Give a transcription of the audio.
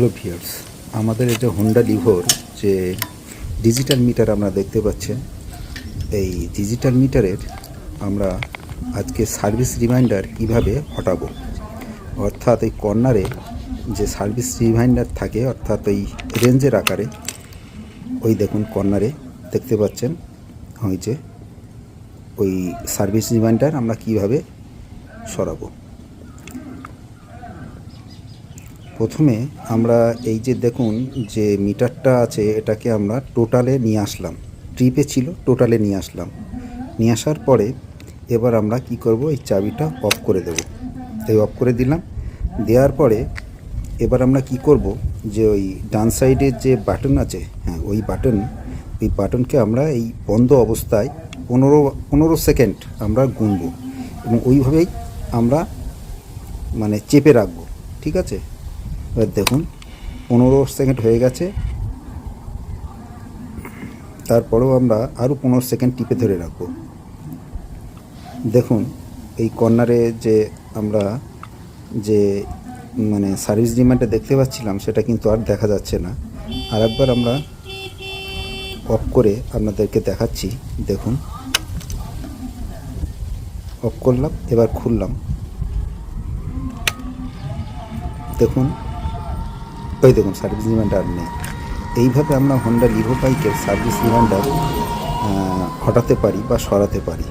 Hello viewers, আমাদের এই যে হোন্ডা লিভোর যে ডিজিটাল মিটার আমরা দেখতে পাচ্ছেন, এই ডিজিটাল মিটারের আমরা আজকে সার্ভিস রিমাইন্ডার কিভাবে হটাবো। অর্থাৎ এই কর্নারে যে সার্ভিস রিমাইন্ডার থাকে, অর্থাৎ ওই রেঞ্জের আকারে, ওই দেখুন কর্নারে দেখতে পাচ্ছেন ওই যে ওই সার্ভিস রিমাইন্ডার আমরা কিভাবে সরাবো। প্রথমে আমরা এই যে দেখুন যে মিটারটা আছে, এটাকে আমরা টোটালে নিয়ে আসলাম। ট্রিপে ছিল, টোটালে নিয়ে আসলাম। নিয়ে আসার পরে এবার আমরা কি করব, এই চাবিটা অফ করে দেব। এই অফ করে দিলাম। দেওয়ার পরে এবার আমরা কি করব, যে ওই ডান সাইডের যে বাটন আছে, হ্যাঁ ওই বাটনকে আমরা এই বন্ধ অবস্থায় 15 সেকেন্ড আমরা গুনব এবং ওইভাবেই আমরা মানে চেপে রাখবো। ঠিক আছে, এবার দেখুন 15 সেকেন্ড হয়ে গেছে। তারপরেও আমরা আরও 15 সেকেন্ড টিপে ধরে রাখবো। দেখুন এই কর্নারে যে আমরা যে মানে সার্ভিস রিমাইন্ডার দেখতে পাচ্ছিলাম, সেটা কিন্তু আর দেখা যাচ্ছে না। আর একবার আমরা অফ করে আপনাদেরকে দেখাচ্ছি। দেখুন অফ করলাম, এবার খুললাম। দেখুন ওই দেখুন সার্ভিস রিমাইন্ডার নেই। এইভাবে আমরা হোন্ডা লিভো বাইকের সার্ভিস রিমাইন্ডার হটাতে পারি বা সরাতে পারি।